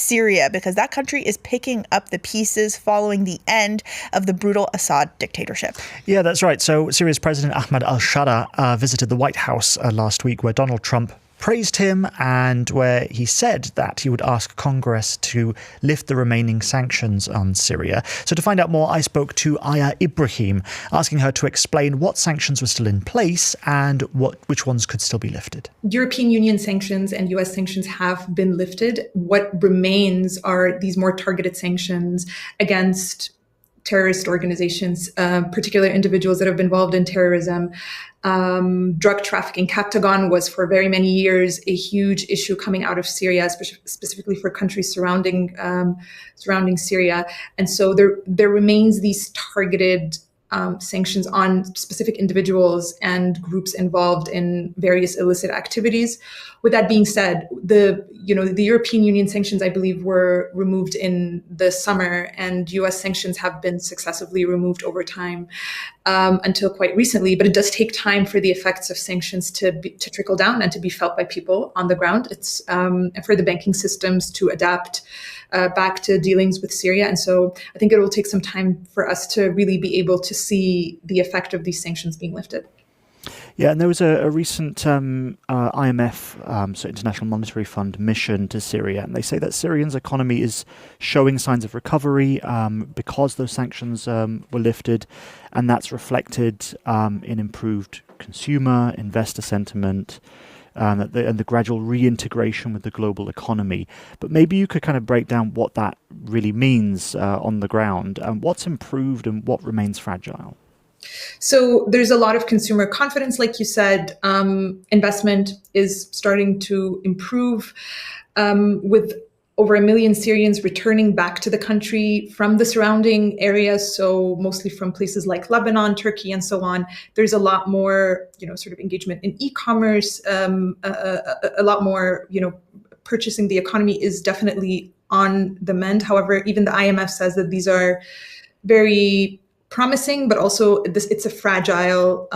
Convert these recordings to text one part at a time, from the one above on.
Syria, because that country is picking up the pieces following the end of the brutal Assad dictatorship. Yeah, that's right. So Syria's President Ahmad al-Shara visited the White House last week, where Donald Trump praised him and where he said that he would ask Congress to lift the remaining sanctions on Syria. So to find out more, I spoke to Aya Ibrahim, asking her to explain what sanctions were still in place and which ones could still be lifted. European Union sanctions and US sanctions have been lifted. What remains are these more targeted sanctions against terrorist organizations, particular individuals that have been involved in terrorism, drug trafficking. Captagon was for very many years a huge issue coming out of Syria, specifically for countries surrounding Syria. And so there remains these targeted sanctions on specific individuals and groups involved in various illicit activities. With that being said, the European Union sanctions, I believe, were removed in the summer, and US sanctions have been successively removed over time until quite recently. But it does take time for the effects of sanctions to trickle down and to be felt by people on the ground. It's for the banking systems to adapt back to dealings with Syria. And so I think it will take some time for us to really be able to see the effect of these sanctions being lifted. Yeah, and there was a recent IMF, so International Monetary Fund, mission to Syria, and they say that Syria's economy is showing signs of recovery because those sanctions were lifted, and that's reflected in improved consumer, investor sentiment, and the gradual reintegration with the global economy. But maybe you could kind of break down what that really means on the ground, and what's improved and what remains fragile. So there's a lot of consumer confidence, like you said. Investment is starting to improve with over 1 million Syrians returning back to the country from the surrounding areas, so mostly from places like Lebanon, Turkey, and so on. There's a lot more, sort of engagement in e-commerce, a lot more, purchasing. The economy is definitely on the mend. However, even the IMF says that these are very promising, but also it's a fragile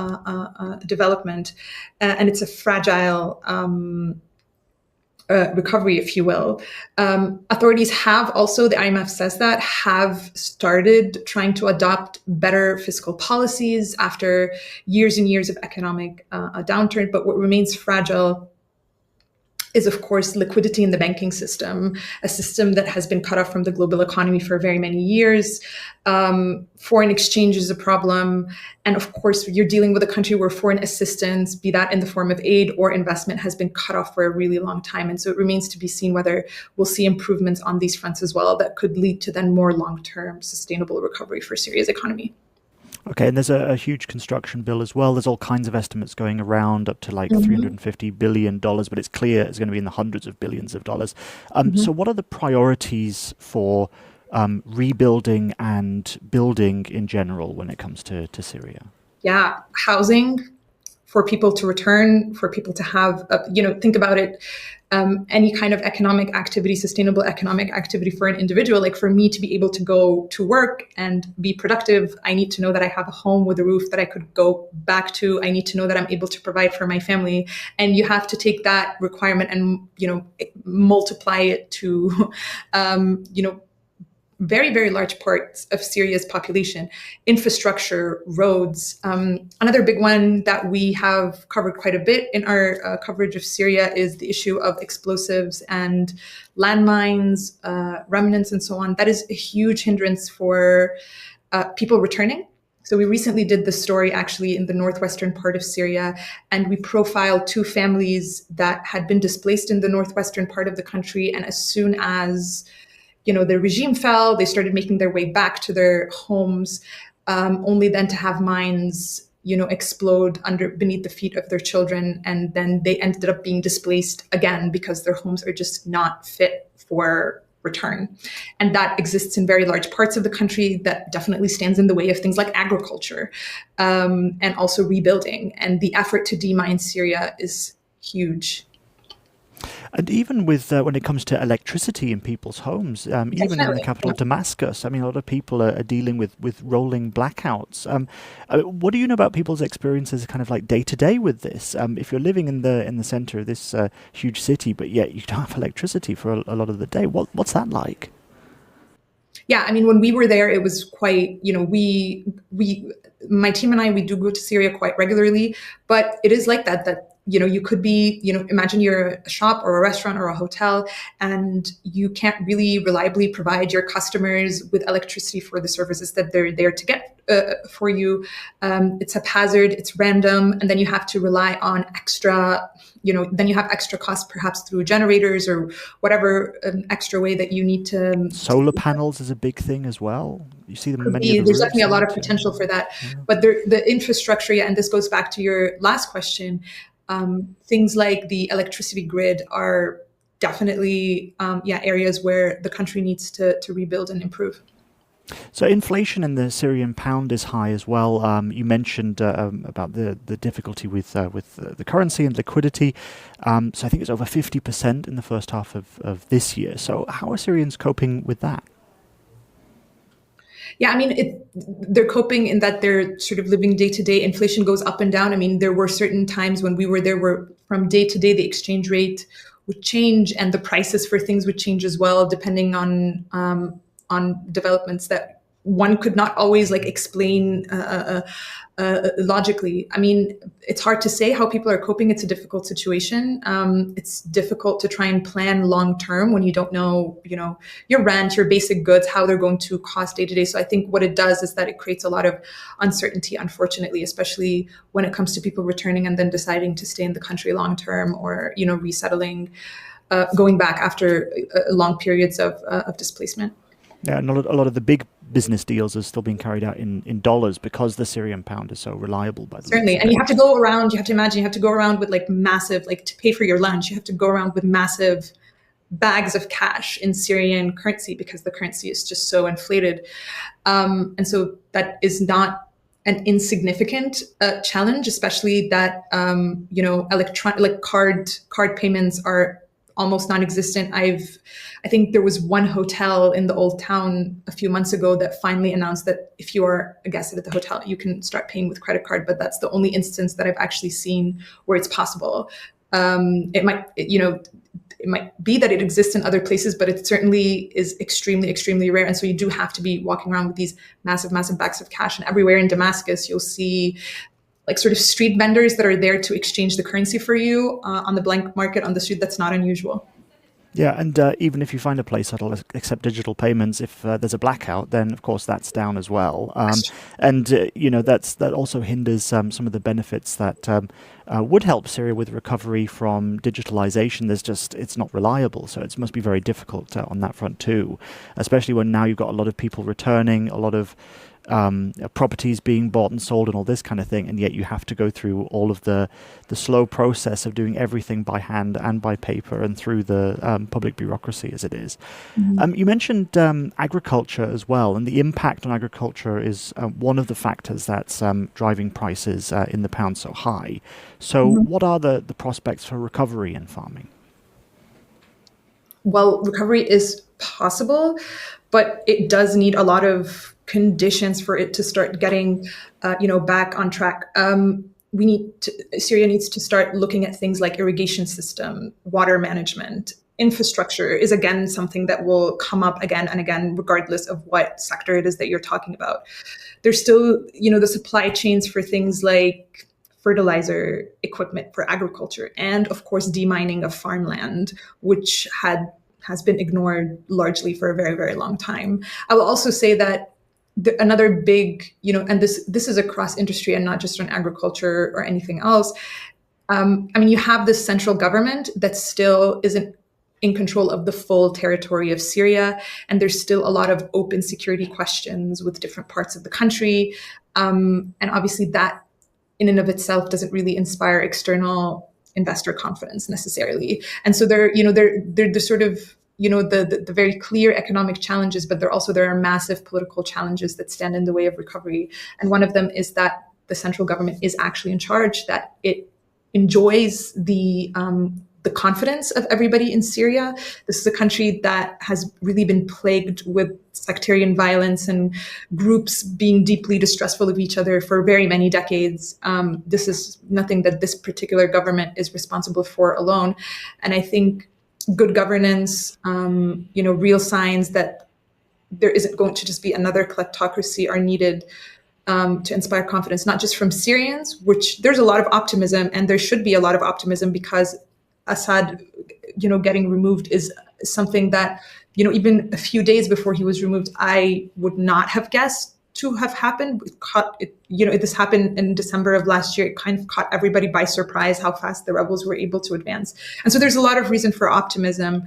development, and it's a fragile recovery, if you will. Authorities have also, the IMF says that, have started trying to adopt better fiscal policies after years and years of economic downturn. But what remains fragile is, of course, liquidity in the banking system, a system that has been cut off from the global economy for very many years. Foreign exchange is a problem. And of course, you're dealing with a country where foreign assistance, be that in the form of aid or investment, has been cut off for a really long time. And so it remains to be seen whether we'll see improvements on these fronts as well that could lead to then more long-term sustainable recovery for Syria's economy. Okay, and there's a huge construction bill as well. There's all kinds of estimates going around, up to like $350 billion, but it's clear it's going to be in the hundreds of billions of dollars. So what are the priorities for rebuilding and building in general when it comes to Syria? Yeah, housing for people to return, for people to have, think about it, any kind of economic activity, sustainable economic activity for an individual. Like for me to be able to go to work and be productive, I need to know that I have a home with a roof that I could go back to. I need to know that I'm able to provide for my family. And you have to take that requirement and, multiply it to, very, very large parts of Syria's population, infrastructure, roads. Another big one that we have covered quite a bit in our coverage of Syria is the issue of explosives and landmines, remnants, and so on. That is a huge hindrance for people returning. So we recently did the story actually in the northwestern part of Syria, and we profiled 2 families that had been displaced in the northwestern part of the country. And as soon as the regime fell, they started making their way back to their homes, only then to have mines, explode beneath the feet of their children. And then they ended up being displaced again because their homes are just not fit for return. And that exists in very large parts of the country. That definitely stands in the way of things like agriculture, and also rebuilding. And the effort to demine Syria is huge. And even with when it comes to electricity in people's homes, even in the Definitely. capital Damascus, I mean, a lot of people are dealing with rolling blackouts. What do you know about people's experiences, kind of like day to day with this? If you're living in the center of this huge city, but yet you don't have electricity for a lot of the day, what's that like? Yeah, I mean, when we were there, it was quite, my team and I, we do go to Syria quite regularly, but it is like that, you could be, imagine you're a shop or a restaurant or a hotel, and you can't really reliably provide your customers with electricity for the services that they're there to get for you. It's haphazard, it's random, and then you have to rely on extra, then you have extra costs perhaps through generators or whatever extra way that you need to. Solar panels is a big thing as well. You see them on many of the There's roofs. definitely a lot of And, potential for that, yeah. but the infrastructure, yeah, and this goes back to your last question. Things like the electricity grid are definitely, areas where the country needs to rebuild and improve. So inflation in the Syrian pound is high as well. You mentioned about the difficulty with the currency and liquidity. So I think it's over 50% in the first half of this year. So how are Syrians coping with that? Yeah, I mean, they're coping in that they're sort of living day to day. Inflation goes up and down. I mean, there were certain times when we were there where from day to day the exchange rate would change and the prices for things would change as well, depending on developments that one could not always like explain logically. I mean, it's hard to say how people are coping. It's a difficult situation. It's difficult to try and plan long term when you don't know, your rent, your basic goods, how they're going to cost day to day. So I think what it does is that it creates a lot of uncertainty, unfortunately, especially when it comes to people returning and then deciding to stay in the country long term or, resettling, going back after long periods of displacement. Yeah, and a lot of the big business deals are still being carried out in dollars because the Syrian pound is so reliable by the looks Certainly. of And you it. have to go around, you have to imagine, you have to go around with like massive, like to pay for your lunch, you have to go around with massive bags of cash in Syrian currency because the currency is just so inflated. And so that is not an insignificant challenge, especially that, like card payments are almost non-existent. I think there was one hotel in the old town a few months ago that finally announced that if you are a guest at the hotel, you can start paying with credit card. But that's the only instance that I've actually seen where it's possible. It might be that it exists in other places, but it certainly is extremely, extremely rare. And so you do have to be walking around with these massive, massive bags of cash. And everywhere in Damascus, you'll see like sort of street vendors that are there to exchange the currency for you on the blank market on the street. That's not unusual. Yeah, and even if you find a place that'll accept digital payments, if there's a blackout, then of course that's down as well. That also hinders some of the benefits that would help Syria with recovery from digitalization. It's not reliable, so it must be very difficult on that front too, especially when now you've got a lot of people returning, a lot of properties being bought and sold and all this kind of thing, and yet you have to go through all of the slow process of doing everything by hand and by paper and through the public bureaucracy as it is. Mm-hmm. You mentioned agriculture as well, and the impact on agriculture is one of the factors that's driving prices in the pound so high. So what are the prospects for recovery in farming? Well, recovery is possible, but it does need a lot of conditions for it to start getting, back on track. Syria needs to start looking at things like irrigation system, water management, infrastructure is again something that will come up again and again, regardless of what sector it is that you're talking about. There's still, the supply chains for things like fertilizer, equipment for agriculture, and of course, demining of farmland, which has been ignored largely for a very, very long time. I will also say that another big, and this is across industry and not just on agriculture or anything else. You have this central government that still isn't in control of the full territory of Syria, and there's still a lot of open security questions with different parts of the country, and obviously that, in and of itself, doesn't really inspire external investor confidence necessarily. And so they're sort of the very clear economic challenges, but there are massive political challenges that stand in the way of recovery. And one of them is that the central government is actually in charge, that it enjoys the the confidence of everybody in Syria. This is a country that has really been plagued with sectarian violence and groups being deeply distrustful of each other for very many decades. This is nothing that this particular government is responsible for alone. And I think good governance, real signs that there isn't going to just be another kleptocracy are needed to inspire confidence, not just from Syrians, which there's a lot of optimism, and there should be a lot of optimism because Assad, getting removed is something that, even a few days before he was removed, I would not have guessed to have happened. This happened in December of last year. It kind of caught everybody by surprise how fast the rebels were able to advance. And so there's a lot of reason for optimism,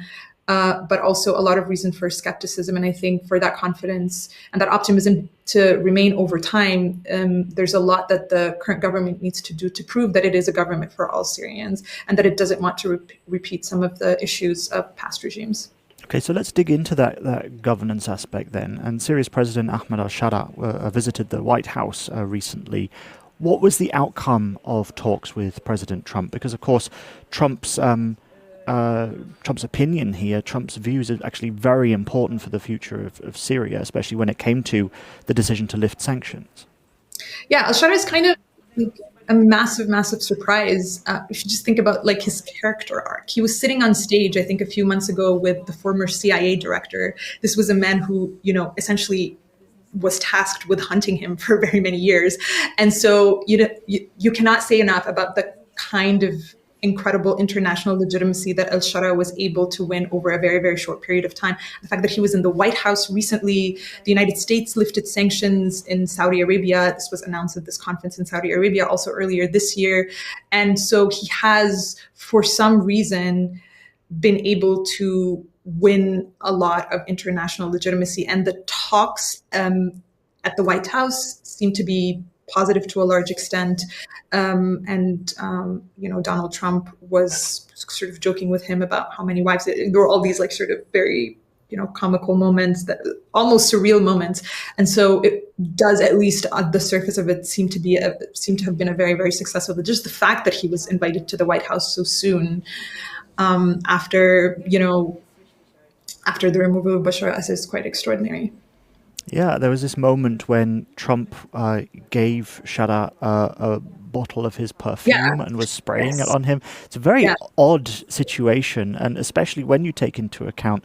but also a lot of reason for skepticism. And I think for that confidence and that optimism to remain over time, there's a lot that the current government needs to do to prove that it is a government for all Syrians and that it doesn't want to repeat some of the issues of past regimes. Okay, so let's dig into that governance aspect then. And Syria's President Ahmed al-Shara visited the White House recently. What was the outcome of talks with President Trump? Because, of course, Trump's opinion here, Trump's views are actually very important for the future of Syria, especially when it came to the decision to lift sanctions. Yeah, al-Shara is kind of a massive, massive surprise. If you just think about his character arc, he was sitting on stage, I think a few months ago with the former CIA director. This was a man who, essentially was tasked with hunting him for very many years. And so, you cannot say enough about the kind of incredible international legitimacy that al-Shara was able to win over a very, very short period of time. The fact that he was in the White House recently, the United States lifted sanctions in Saudi Arabia. This was announced at this conference in Saudi Arabia also earlier this year. And so he has, for some reason, been able to win a lot of international legitimacy. And the talks at the White House seem to be positive to a large extent. Donald Trump was sort of joking with him about how many wives. There were all these sort of very, comical moments, that almost surreal moments. And so it does, at least on the surface of it, seem to have been a very, very successful. But just the fact that he was invited to the White House so soon after the removal of Bashar al-Assad is quite extraordinary. Yeah, there was this moment when Trump gave Shara a bottle of his perfume and was spraying it on him. It's a very odd situation, and especially when you take into account,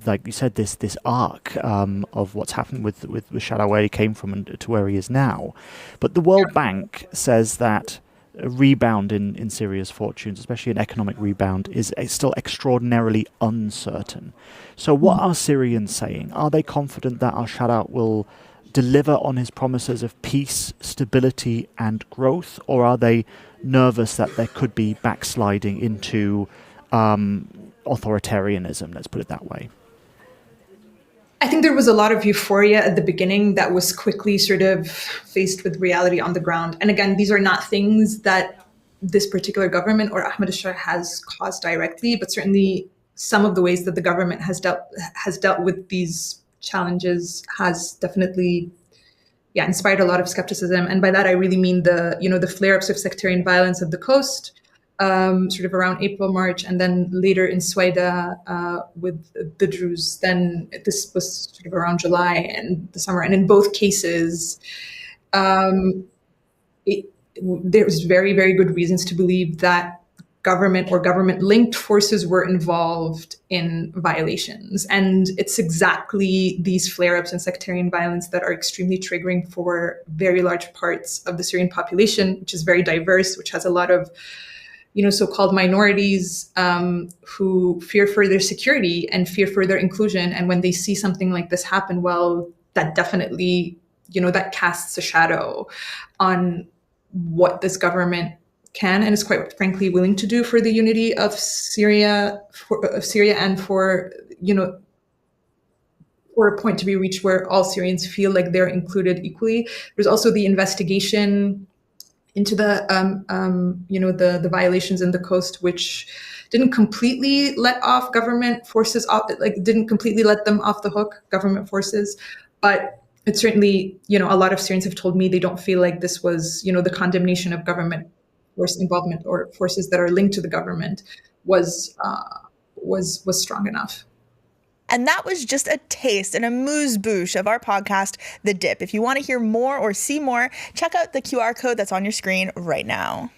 like you said, this arc of what's happened with Shara, where he came from and to where he is now. But the World Bank says that a rebound in Syria's fortunes, especially an economic rebound, is still extraordinarily uncertain. So what are Syrians saying? Are they confident that al-Shara will deliver on his promises of peace, stability and growth? Or are they nervous that there could be backsliding into authoritarianism, let's put it that way? I think there was a lot of euphoria at the beginning that was quickly sort of faced with reality on the ground. And again, these are not things that this particular government or Ahmed al-Shara has caused directly, but certainly some of the ways that the government has dealt with these challenges has definitely inspired a lot of skepticism. And by that, I really mean the flare-ups of sectarian violence at the coast, sort of around April, March, and then later in Swaida with the Druze. Then this was sort of around July and the summer. And in both cases, there's very, very good reasons to believe that government or government-linked forces were involved in violations. And it's exactly these flare-ups and sectarian violence that are extremely triggering for very large parts of the Syrian population, which is very diverse, which has a lot of so-called minorities who fear for their security and fear for their inclusion. And when they see something like this happen, well, that definitely, that casts a shadow on what this government can and is quite frankly willing to do for the unity of Syria, and for a point to be reached where all Syrians feel like they're included equally. There's also the investigation into the violations in the coast, which didn't completely let off government forces didn't completely let them off the hook, government forces, but it certainly, a lot of Syrians have told me they don't feel like this was, the condemnation of government force involvement or forces that are linked to the government was strong enough. And that was just a taste and a amuse-bouche of our podcast, The Dip. If you want to hear more or see more, check out the QR code that's on your screen right now.